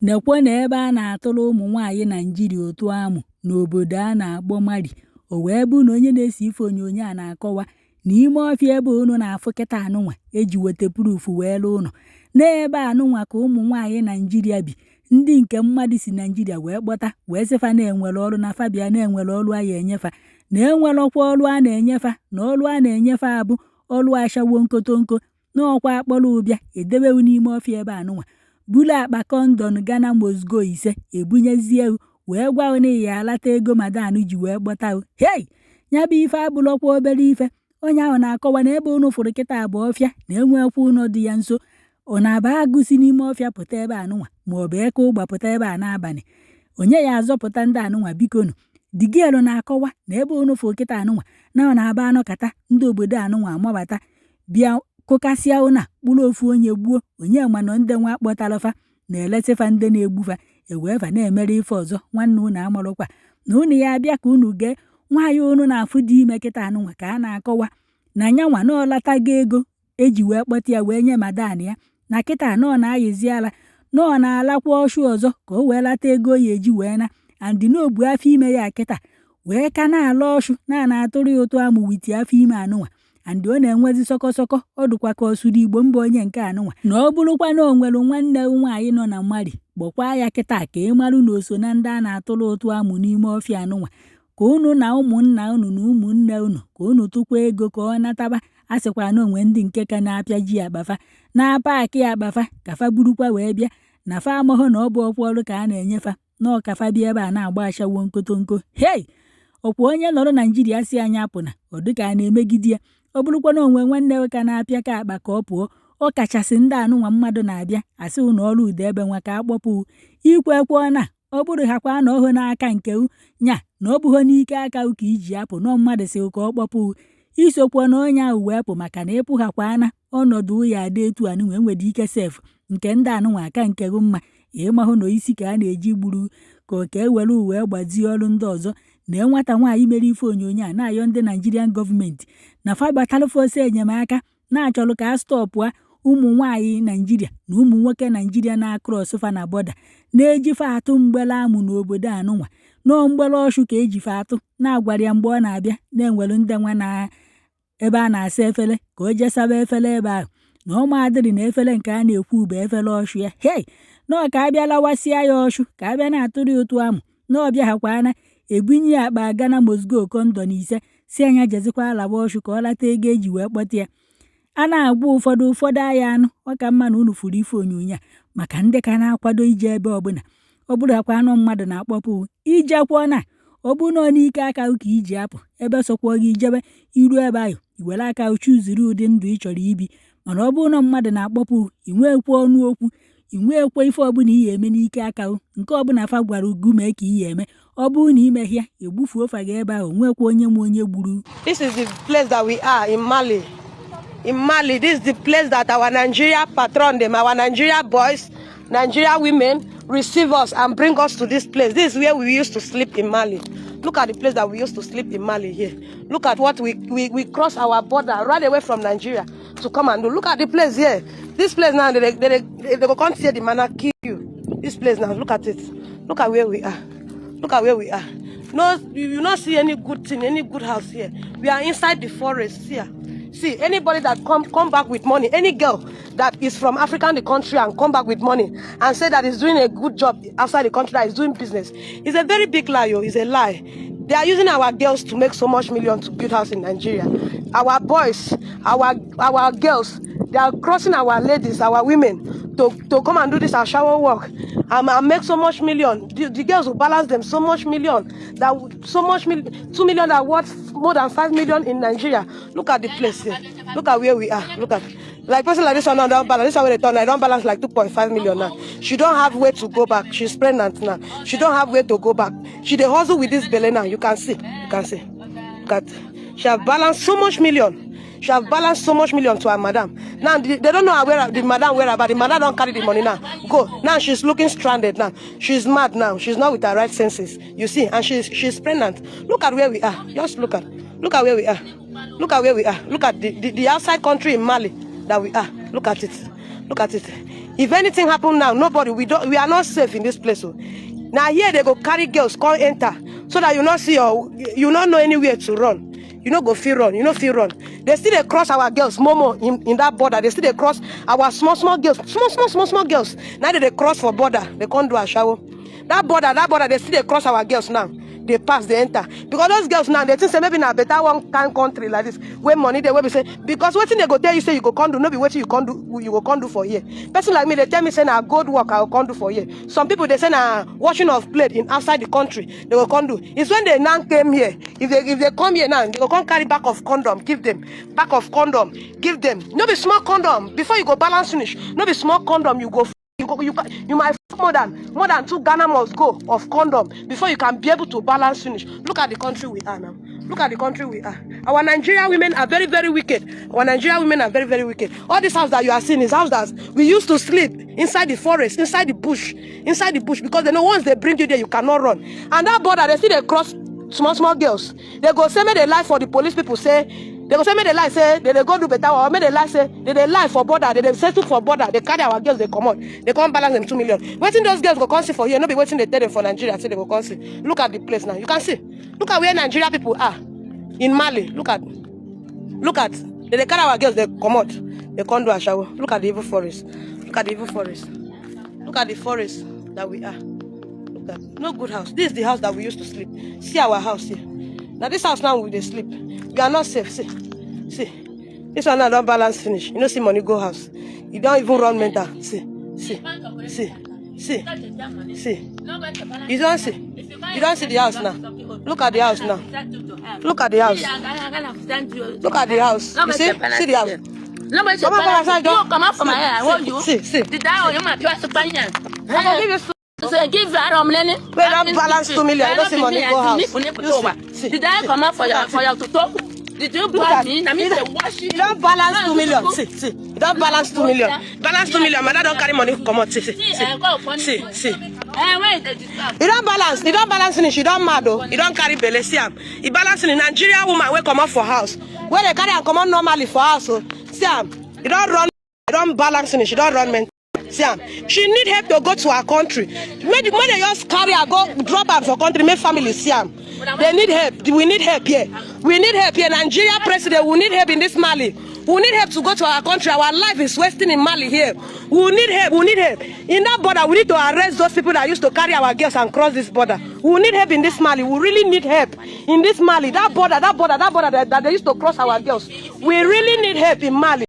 nekwe na ebe a na-atụrụ ụmụ nwaanyị Naijiria otu amụ n'obodo a na-akpọ Mali. O wee bụ na onye na-ese ife onyonyo a na-akọwa n'ime ọfịa ebe unu na-afụ kịta anụnwa eji weta proof wee lụ ụlọ. N'ebe anụnwa ka ụmụ nwaanyị Naijiria bi, ndị nke mmadụ si Naijiria wee kpọta wee sịfa na-enwere ọrụ na fabia na-enwere ọrụ a ya enyefa, na enwerọkwa ọrụ a na-enyefa, na ọrụ a na-enyefe abụ ọrụ ashawo nkotonko n'ọkwa akpọrọ ụbịa edebewu n'ime ọfịa ebe anụnwa, bulu akpa kondon Ghana mozgo 5 ebunyezie wee gwa na ya alata ego madan ji wee kpọta. Hei, nya bụ ife abụlọkwa obere ife. Onye ahụ na-akọwa na ebe unu fụrụ kịta abụ ọfịa na enwekwa ụlọ dị ya nso. Ọ na-aba agụsi n'ime ọfịa pụta ebe anụnwa maọbụ eke ụgba pụta ebe a n'abalị, onye ya azọpụta ndị anụnwa bikonu. Digielu na-akọwa na ebe unu fụrụ kịta anụnwa na ọ na-aba anọkata ndị obodo anụnwa amabata bịa kụkasịa ụna kpụrụ ofu onye gbuo onye manọ ndị nwa kpọtalụfa na-eletifa ndị na-egbufa ewefa na-emere ife ọzọ. Nwanne unu amarụkwa na unu ya abịa ka unu gee nwaanyị unu na-afụ dị ime kịta anụnwa ka a na-akọwa na nyanwa na ọlatago ego eji wee kpọta ya wee nye madan ya, na kịta na ọ na-ayịzi ala na ọ na-alakwa ọshụ ọzọ ka o wee lata ego ya eji wee na andị n'obu afọ ime ya kịta wee ka na-ala ọshụ na-atụrụ ya ụtụ amụ witi afọ ime anụnwa andị ọ na-enwezi sọkọsọkọ. Ọ dụkwa ka ọsụrụ Igbo mba onye nke anụnwa na ọ bụrụkwa na o nwere nwanne nwaanyị nọ na Mali gbọkwa ya kịta ka ị marụ na o so na ndị a na-atụrụ ụtụ amụ n'ime ọfịa anụnwa, ka unu na ụmụnna unu na ụmụnne unu ka unu tụkwa ego ka ọ nataba. A sịkwa na onwe ndị nke ka na-apịa ji akpafa na paakị akpafa ka fa burukwa wee bịa na fa amahụ na ọ bụ ọkwa ọrụ ka a na-enyefa na ọkafa bịa ebe a na-agba ashawo nkotonko. Hei, ọkwa onye nọrọ Naijiria si anya apụ na ọ dịka a na-emegide ya. Ọ bụrụkwa na onwe nwanne ka na-apịa ka akpa ka ọ pụọ, ọ kachasị ndị anụnwa mmadụ na-abịa asị ụnụ ọrụ ude ebe nwa ka akpọpụ ikwekwa na ọ bụrụ ha kwa na ọhụ n'aka nke nya na ọ bụghị n'ike aka ka iji apụ nọ mmadụ si ka ọ kpọpụ isokwa na onye ahụ wee pụ maka na ịpụ ha kwa na ọnọdụ ya adị etu anụnwa enwere ike sef nke ndị anụnwa aka nke gụ mma ịmahụ na isi ka a na-eji gburu ka oke ewere uwe gbazie ọrụ ndị ọzọ. Na nwata nwaanyị mere ife onyonyo a na-ayọ ndị Nigerian gọọmenti na fa gbatalụfe ose enyemaka na-achọrọ ka a stọpụa ụmụ nwaanyị Naijiria na ụmụ nwoke Naijiria na-akrọsụfa na bọda na-ejife atụ mgbele amụ n'obodo anụnwa nọọ mgbele ọshụ ka ejife atụ na-agwara ya mgbe ọ na-abịa na-enwere ndị nwa na ebe a na-asa efere ka o jesaba efere ebe ahụ na ọmadịrị na efere nke a na-ekwu bụ efere ọshụ ya. Hei, nọọ ka abịa lawasịa ya ọshụ ka abịa na-atụrụ ya ụtụ amụ na ọbịa hakwana ebunye ya akpa Ghana mozgo kondon 5 si anya jezikwa alaba ọshụ ka ọ lata ego eji wee kpọta ya. A na-agwa ụfọdụ aya anụ ọka mma na unu furu ife onyonyo a maka ndị ka na-akwado ije ebe ọbụla ọ bụrụ akwa anụ mmadụ na-akpọpụ ijekwa na ọ bụ nọ n'ike aka ka iji apụ ebe sokwa gị ijebe iru ebe ahụ iwere aka uchuziri ụdị ndụ ị chọrọ ibi. Mana ọ bụ na mmadụ na-akpọpụ inwekwa ọnụ okwu inwekwa ife ọbụla ihe eme n'ike aka nke ọbụla fa gwara ugu mee ka ihe eme. Ọ bụ na imehịa egbufuo fa gị ebe ahụ nwekwa onye nwe onye gburu. This is the place that we are in Mali. In Mali, this is the place that our Nigeria patron them, our Nigeria boys, Nigeria women receive us and bring us to this place. This is where we used to sleep in Mali. Look at the place that we used to sleep in Mali here. Look at what we cross our border right away from Nigeria to come and do. Look at the place here. This place now, they go come see the man and kill you. This place now, look at it. Look at where we are. Look at where we are. No, you not see any good thing, any good house here. We are inside the forest here. See, anybody that come back with money, any girl that is from African the country and come back with money and say that is doing a good job outside the country, that is doing business, is a very big lie. It's a lie. They are using our girls to make so much million to build house in Nigeria. Our boys, our girls, they are crossing our ladies, our women to come and do this our shower work and make so much million. The girls will balance them so much million, that 2 million are worth more than 5 million in Nigeria. Look at the place here. Look at where we are. Look at like person like this one now don't balance. This one when they turn, I don't balance like 2.5 million now. She don't have way to go back. She's pregnant now. She don't have way to go back. She dey hustle with this belly now. You can see. You can see. Look at. She have balanced so much million. She have balanced so much million to her madam. Now they don't know where the madam where, but the madam don't carry the money now. Go. Now she's looking stranded now. She's mad now. She's not with her right senses. You see, and she's pregnant. Look at where we are. Just look at where we are. Look at where we are. Look at the outside country in Mali that we are. Look at it. Look at it. If anything happen now, nobody, we are not safe in this place. So. Now here they go carry girls, come enter, so that you not see or you not know anywhere to run. You know go feel run, you know feel run. They still they cross our girls, Momo in that border. They still they cross our small girls, small girls. Now they cross for border, they can't do a shower. That border, they still they cross our girls now. They pass, they enter. Because those girls now, they think say maybe in a better one kind country like this, where money they will be say, because what thing they go tell you say you go can't do, no be what you can't do, you go can't do for here. Person like me, they tell me say na good work I can't do for here. Some people they say na washing of plate in outside the country, they go can't do. It's when they now came here. If they come here now, they go come carry back of condom, give them. Back of condom, give them. No be small condom. Before you go balance finish, no be small condom, you go. You might more than 2 Ghana must go of condom before you can be able to balance finish. Look at the country we are now. Look at the country we are. Our Nigerian women are very, very wicked. Our Nigerian women are very, very wicked. All this house that you are seeing is house that we used to sleep inside the forest, inside the bush, because they know once they bring you there, you cannot run. And that border, they see they cross small girls. They go say, may they lie for the police people say. They go say, may they lie say, they go do better, or may they lie say, they lie for border, they settle for border, they carry our girls, they come out, they come balance them 2 million. Waiting those girls go come see for here, no be waiting they tell them for Nigeria, say they go come see. Look at the place now, you can see. Look at where Nigeria people are. In Mali, look at, they carry our girls, they come out, they come do a shower. Look at the evil forest. Look at the evil forest. Look at the forest that we are. Look at, no good house. This is the house that we used to sleep. See our house here. Now this house now we dey sleep. We are not safe. See. This one now don't balance finish. You know see money go house. You don't even run mental. See. You don't see. You don't see the house now. Look at the house now. Look at the house. Look at the house. You see? See the house. Nobody come out from my hair. I want you. See. The down you might trust Spaniard. I will give you. So give that money. We don't balance 2 million. You don't see money go house. Did I come out for you to talk? Did you buy me? I mean, you don't balance 2 million. See. You don't balance 2 million. Balance 2 million. Mother don't carry money come out. See. You don't balance. You don't balance finish. You don't mad though. You don't carry belle. See am. You balance in Nigerian woman wey come out for house. Where they carry and come out normally for house. So see am. You don't run. You don't balance finish. You don't run mental. See am. She need help to go to her country. When they just carry her go drop her for country, make family see am. They need help. We need help here. We need help here. Nigeria president, we need help in this Mali. We need help to go to our country. Our life is wasting in Mali here. We need help. We need help. In that border, we need to arrest those people that used to carry our girls and cross this border. We need help in this Mali. We really need help in this Mali. That border that they used to cross our girls. We really need help in Mali.